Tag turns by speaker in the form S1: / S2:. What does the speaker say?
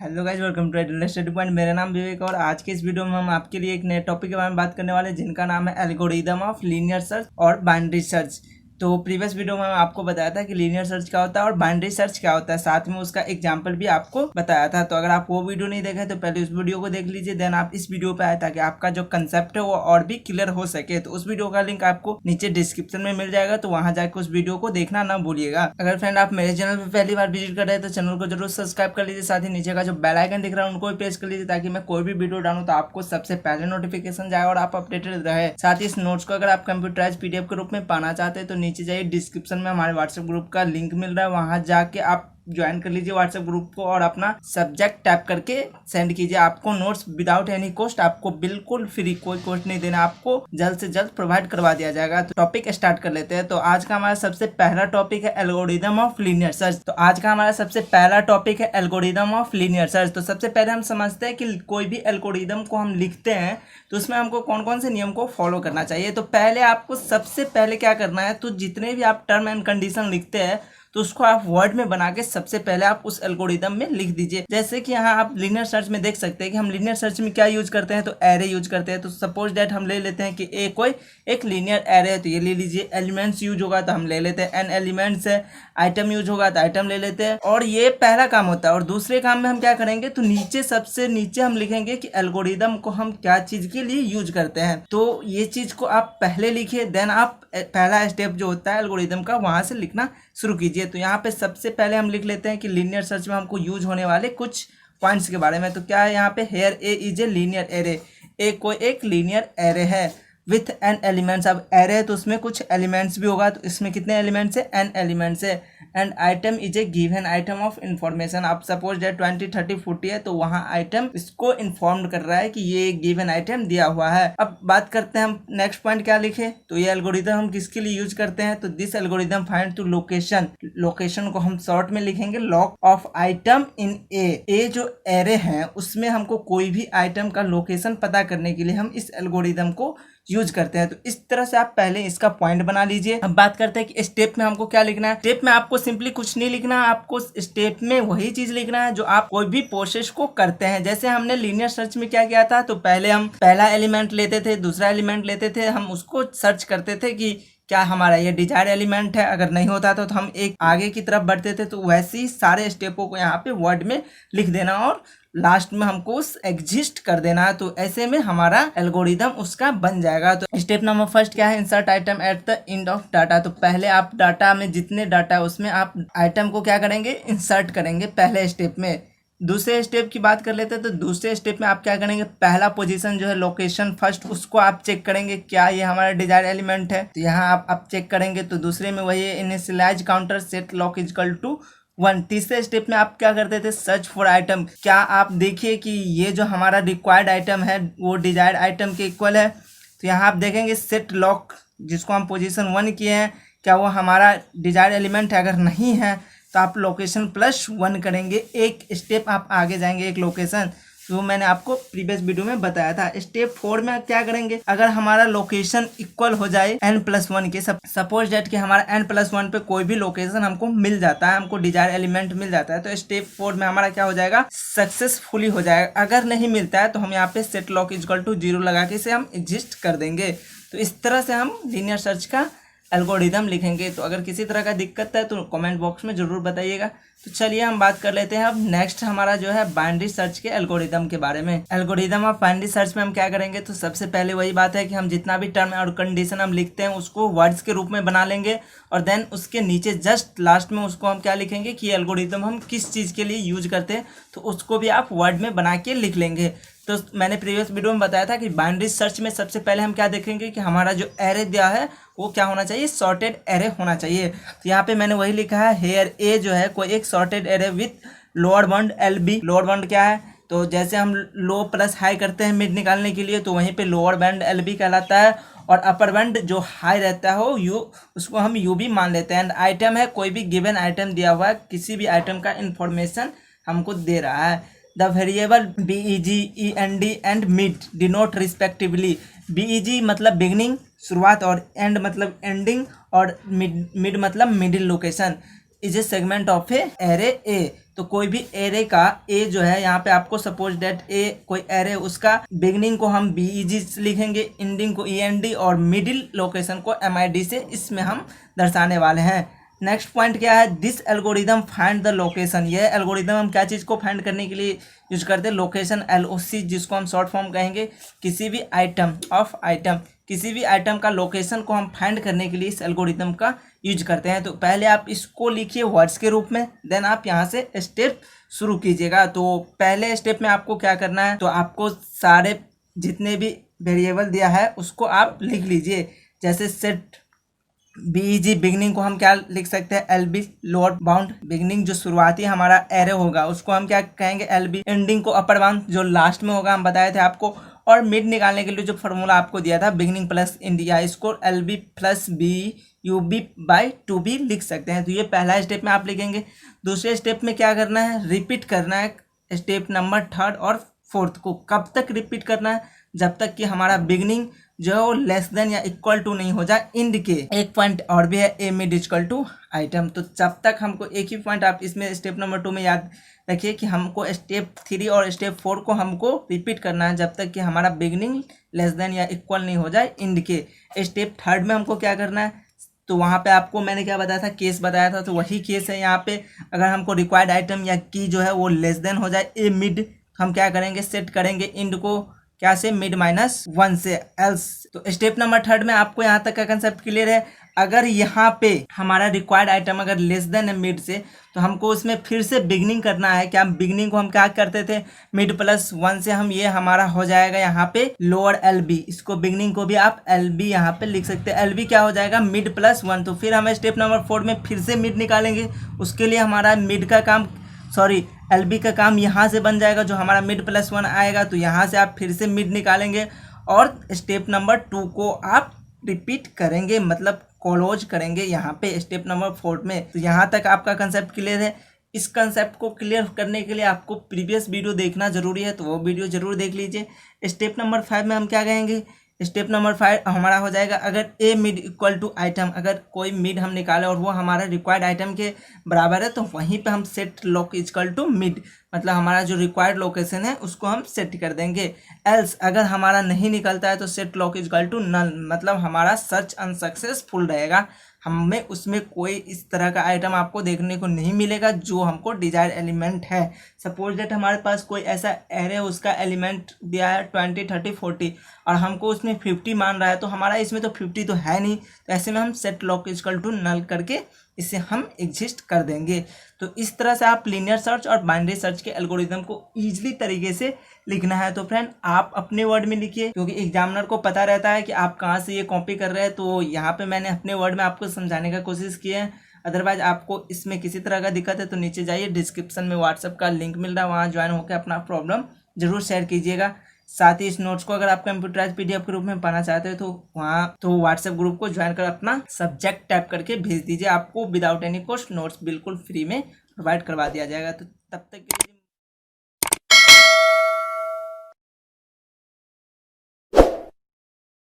S1: Hello guys, welcome to एडुलर study point. मेरा नाम विवेक और आज के इस वीडियो में हम आपके लिए एक नए टॉपिक के बारे में बात करने वाले हैं जिनका नाम है एल्गोरिदम ऑफ लीनियर सर्च और बाइनरी सर्च। तो प्रीवियस वीडियो में आपको बताया था कि लीनियर सर्च क्या होता है और बाइनरी सर्च क्या होता है, साथ में उसका एग्जाम्पल भी आपको बताया था। तो अगर आप वो वीडियो नहीं देखे तो पहले उस वीडियो को देख लीजिए, देन आप इस वीडियो पे आए ताकि आपका जो कंसेप्ट है वो और भी क्लियर हो सके। तो उस वीडियो का लिंक आपको नीचे डिस्क्रिप्शन में मिल जाएगा, तो वहां जाकर उस वीडियो को देखना ना भूलिएगा। अगर फ्रेंड आप मेरे चैनल पर पहली बार विजिट कर रहे हैं तो चैनल को जरूर सब्सक्राइब कर लीजिए, साथ ही नीचे का जो बेल आइकन दिख रहा है उनको भी प्रेस कर लीजिए ताकि मैं कोई भी वीडियो डालूं तो आपको सबसे पहले नोटिफिकेशन जाए और आप अपडेटेड रहे। साथ ही इस नोट्स को अगर आप कंप्यूटराइज पीडीएफ के रूप में पाना चाहते हैं तो नीचे जाइए, डिस्क्रिप्शन में हमारे व्हाट्सएप ग्रुप का लिंक मिल रहा है, वहां जाके आप ज्वाइन कर लीजिए व्हाट्सएप ग्रुप को और अपना सब्जेक्ट टैप करके सेंड कीजिए। आपको नोट्स विदाउट एनी कॉस्ट, आपको बिल्कुल फ्री, कोई कॉस्ट नहीं देना, आपको जल्द से जल्द प्रोवाइड करवा दिया जाएगा। तो टॉपिक स्टार्ट कर लेते हैं। तो आज का हमारा सबसे पहला टॉपिक है एल्गोरिदम ऑफ लीनियर सर्च। तो आज का हमारा सबसे पहला टॉपिक है एल्गोरिदम ऑफ लीनियर सर्च। तो सबसे पहले हम समझते हैं कि कोई भी एल्गोरिदम को हम लिखते हैं तो उसमें हमको कौन कौन से नियम को फॉलो करना चाहिए। तो पहले आपको सबसे पहले क्या करना है, तो जितने भी आप टर्म एंड कंडीशन लिखते हैं तो उसको आप वर्ड में बना के सबसे पहले आप उस एल्गोरिदम में लिख दीजिए। जैसे कि यहाँ आप लीनियर सर्च में देख सकते हैं कि हम लीनियर सर्च में क्या यूज करते हैं, तो एरे यूज करते हैं। तो सपोज दैट हम ले लेते हैं कि कोई एक लीनियर एरे है तो ये ले लीजिए। एलिमेंट्स यूज होगा तो हम ले लेते हैं एन एलिमेंट्स है। आइटम यूज होगा तो आइटम ले लेते हैं। और ये पहला काम होता है। और दूसरे काम में हम क्या करेंगे, तो नीचे सबसे नीचे हम लिखेंगे कि एल्गोरिदम को हम क्या चीज के लिए यूज करते हैं। तो ये चीज को आप पहले लिखिए, देन आप पहला स्टेप जो होता है एल्गोरिदम का वहां से लिखना शुरू कीजिए। तो यहाँ पे सबसे पहले हम लिख लेते हैं कि लीनियर सर्च में हमको यूज होने वाले कुछ पॉइंट्स के बारे में। तो क्या है यहाँ पे, here A is a linear array. कोई एक लीनियर एरे है विथ एन एलिमेंट्स। अब एरे है तो उसमें कुछ एलिमेंट्स भी होगा, तो इसमें कितने एलिमेंट्स है, एन एलिमेंट्स है। And item is a given item of information. आप सपोज डेट 20, 30, 40 है तो वहाँ आइटम इसको इन्फॉर्म कर रहा है कि ये गिवन आइटम दिया हुआ है। अब बात करते हैं हम नेक्स्ट पॉइंट क्या लिखे। तो ये एल्गोरिदम हम किसके लिए यूज करते हैं, तो this algorithm find to location. Location को हम शॉर्ट में लिखेंगे loc of item in A जो एरे है उसमें हमको कोई भी आइटम का लोकेशन पता करने के लिए हम इस एल्गोरिदम को यूज करते हैं। तो इस तरह से आप पहले इसका पॉइंट बना लीजिए। अब बात करते हैं कि स्टेप में हमको क्या लिखना है। स्टेप में आपको सिंपली कुछ नहीं लिखना है, आपको स्टेप में वही चीज लिखना है जो आप कोई भी प्रोसेस को करते हैं। जैसे हमने लीनियर सर्च में क्या किया था, तो पहले हम पहला एलिमेंट लेते थे, दूसरा एलिमेंट लेते थे, हम उसको सर्च करते थे कि क्या हमारा ये डिजायर्ड एलिमेंट है। अगर नहीं होता तो हम एक आगे की तरफ बढ़ते थे। तो वैसे ही सारे स्टेपों को यहाँ पे वर्ड में लिख देना और लास्ट में हमको उस एग्जिस्ट कर देना है। तो ऐसे में हमारा एल्गोरिदम उसका बन जाएगा। तो स्टेप नंबर फर्स्ट क्या है, insert item at the end of data. तो पहले आप डाटा में जितने डाटा है उसमें आप आइटम को क्या करेंगे, इंसर्ट करेंगे पहले स्टेप में। दूसरे स्टेप की बात कर लेते हैं तो दूसरे स्टेप में आप क्या करेंगे, पहला पोजीशन जो है लोकेशन फर्स्ट उसको आप चेक करेंगे क्या ये हमारा डिजायर्ड एलिमेंट है। तो यहाँ आप चेक करेंगे। तो दूसरे में वही initialize counter set loc equal to 1। तीसरे स्टेप में आप क्या करते थे, सर्च फॉर आइटम। क्या आप देखिए कि ये जो हमारा रिक्वायर्ड आइटम है वो डिजायर्ड आइटम के इक्वल है। तो यहाँ आप देखेंगे सेट लॉक जिसको हम पोजीशन 1 किए हैं, क्या वो हमारा डिजायर्ड एलिमेंट है। अगर नहीं है तो आप लोकेशन +1 करेंगे, एक स्टेप आप आगे जाएंगे, एक लोकेशन। तो मैंने आपको प्रीवियस वीडियो में बताया था। स्टेप 4 में क्या करेंगे, अगर हमारा लोकेशन इक्वल हो जाए n+1 के, सपोज डेट कि हमारा n+1 पे कोई भी लोकेशन हमको मिल जाता है, हमको डिजायर एलिमेंट मिल जाता है, तो स्टेप 4 में हमारा क्या हो जाएगा, सक्सेसफुली हो जाएगा। अगर नहीं मिलता है तो हम यहाँ पे सेट लॉक इक्वल टू 0 लगा के इसे हम एग्जिस्ट कर देंगे। तो इस तरह से हम लीनियर सर्च का एल्गोरिदम लिखेंगे। तो अगर किसी तरह का दिक्कत है तो कमेंट बॉक्स में जरूर बताइएगा। तो चलिए हम बात कर लेते हैं अब नेक्स्ट हमारा जो है बाइनरी सर्च के एल्गोरिदम के बारे में। एल्गोरिदम ऑफ बाइनरी सर्च में हम क्या करेंगे, तो सबसे पहले वही बात है कि हम जितना भी टर्म और कंडीशन हम लिखते हैं उसको वर्ड्स के रूप में बना लेंगे और देन उसके नीचे जस्ट लास्ट में उसको हम क्या लिखेंगे कि एल्गोरिदम हम किस चीज़ के लिए यूज करते हैं, तो उसको भी आप वर्ड में बना के लिख लेंगे। तो मैंने प्रीवियस वीडियो में बताया था कि बाइनरी सर्च में सबसे पहले हम क्या देखेंगे कि हमारा जो एरे दिया है वो क्या होना चाहिए, सॉर्टेड एरे होना चाहिए। तो यहाँ पे मैंने वही लिखा है, हेयर ए जो है कोई एक sorted array with lower bound LB। Lower bound क्या है, तो जैसे हम लो प्लस हाई करते हैं मिड निकालने के लिए, तो वहीं पे लोअर बाउंड LB कहलाता है। और अपर बाउंड जो हाई रहता है वो यू, उसको हम UB मान लेते हैं। एंड आइटम है कोई भी गिवन आइटम दिया हुआ है, किसी भी आइटम का इंफॉर्मेशन हमको दे रहा है। The variable BEG, END and mid denote respectively. BEG मतलब बिगनिंग शुरुआत, और एंड मतलब एंडिंग, और मिड मतलब middle location. Is A segment of A array A. तो कोई भी एरे का ए जो है यहाँ पे आपको सपोज डेट ए कोई एरे, उसका बिगनिंग को हम BEG से लिखेंगे, एंडिंग को END और मिडिल लोकेशन को MID से इसमें हम दर्शाने वाले हैं। नेक्स्ट पॉइंट क्या है, this algorithm find the location. यह एल्गोरिदम हम क्या चीज़ को फाइंड करने के लिए यूज करते हैं, लोकेशन LOC, जिसको हम शॉर्ट फॉर्म कहेंगे। किसी भी आइटम किसी भी आइटम का लोकेशन को हम फाइंड करने के लिए इस एल्गोरिदम का यूज करते हैं। तो पहले आप इसको लिखिए वर्ड्स के रूप में, देन आप यहाँ से स्टेप शुरू कीजिएगा। तो पहले स्टेप में आपको क्या करना है, तो आपको सारे जितने भी वेरिएबल दिया है उसको आप लिख लीजिए। जैसे सेट BEG बिगनिंग को हम क्या लिख सकते हैं, LB लोअर बाउंड बिगनिंग, जो शुरुआती हमारा एरे होगा उसको हम क्या कहेंगे, LB। एंडिंग को अपर बाउंड, जो लास्ट में होगा हम बताए थे आपको। और मिड निकालने के लिए जो फॉर्मूला आपको दिया था, बिगनिंग प्लस इंडिया, इसको LB प्लस BUB/2B लिख सकते हैं। तो ये पहला स्टेप में आप लिखेंगे। दूसरे स्टेप में क्या करना है, रिपीट करना है स्टेप नंबर 3rd और 4th को। कब तक रिपीट करना है, जब तक कि हमारा बिगनिंग जो लेस देन या इक्वल टू नहीं हो जाए इंड के। एक पॉइंट और भी है, ए मिड इक्वल टू आइटम। तो जब तक हमको एक ही पॉइंट आप इसमें स्टेप नंबर 2 में याद रखिए कि हमको स्टेप 3 और स्टेप 4 को हमको रिपीट करना है जब तक कि हमारा बिगनिंग लेस देन या इक्वल नहीं हो जाए इंड के। स्टेप 3rd में हमको क्या करना है, तो वहाँ पे आपको मैंने क्या बताया था, केस बताया था, तो वही केस है यहाँ पे। अगर हमको रिक्वायर्ड आइटम या की जो है वो लेस देन हो जाए ए मिड, हम क्या करेंगे, सेट करेंगे इंड को क्या से, मिड -1 से, एल्स। तो स्टेप नंबर 3rd में आपको यहाँ तक का कंसेप्ट क्लियर है। अगर यहाँ पे हमारा रिक्वायर्ड आइटम अगर लेस देन है मिड से, तो हमको उसमें फिर से बिगनिंग करना है। क्या बिगनिंग को हम क्या करते थे, मिड +1 से हम ये हमारा हो जाएगा यहाँ पे लोअर LB। इसको बिगनिंग को भी आप LB यहाँ पे लिख सकते हैं। LB क्या हो जाएगा, मिड +1। तो फिर हम स्टेप नंबर 4 में फिर से मिड निकालेंगे। उसके लिए हमारा मिड का काम, सॉरी LB का काम यहाँ से बन जाएगा, जो हमारा मिड +1 आएगा। तो यहाँ से आप फिर से मिड निकालेंगे और स्टेप नंबर 2 को आप रिपीट करेंगे, मतलब क्लोज करेंगे यहाँ पे स्टेप नंबर 4 में। तो यहाँ तक आपका कंसेप्ट क्लियर है। इस कंसेप्ट को क्लियर करने के लिए आपको प्रीवियस वीडियो देखना जरूरी है, तो वो वीडियो जरूर देख लीजिए। स्टेप नंबर 5 में हम क्या कहेंगे, स्टेप नंबर 5 हमारा हो जाएगा, अगर ए मिड इक्वल टू आइटम, अगर कोई मिड हम निकाले और वो हमारा रिक्वायर्ड आइटम के बराबर है, तो वहीं पे हम सेट लोक इक्वल टू मिड, मतलब हमारा जो रिक्वायर्ड लोकेशन है उसको हम सेट कर देंगे। एल्स अगर हमारा नहीं निकलता है तो सेट लोक इक्वल टू नल, मतलब हमारा सर्च अनसक्सेसफुल रहेगा। हमें उसमें कोई इस तरह का आइटम आपको देखने को नहीं मिलेगा जो हमको डिजायर एलिमेंट है। सपोज दैट हमारे पास कोई ऐसा एरे, उसका एलिमेंट दिया है 20, 30, 40 और हमको उसमें 50 मान रहा है, तो हमारा इसमें तो 50 तो है नहीं, तो ऐसे में हम set loc equal to null करके इसे हम एग्जिस्ट कर देंगे। तो इस तरह से आप लीनियर सर्च और बाइनरी सर्च के एल्गोरिदम को ईजिली तरीके से लिखना है। तो फ्रेंड आप अपने वर्ड में लिखिए, क्योंकि एग्जामिनर को पता रहता है कि आप कहाँ से ये कॉपी कर रहे हैं। तो यहाँ पे मैंने अपने वर्ड में आपको समझाने का कोशिश की है। अदरवाइज आपको इसमें किसी तरह का दिक्कत है तो नीचे जाइए, डिस्क्रिप्शन में व्हाट्सएप का लिंक मिल रहा है, वहाँ ज्वाइन होकर अपना प्रॉब्लम जरूर शेयर कीजिएगा। साथ ही इस नोट्स को अगर आप कंप्यूटराइज PDF के रूप में पाना चाहते हो तो व्हाट्सएप ग्रुप को ज्वाइन कर अपना सब्जेक्ट टाइप करके भेज दीजिए। आपको विदाउट एनी कॉस्ट नोट्स बिल्कुल फ्री में प्रोवाइड करवा दिया जाएगा। तो तब तक के लिए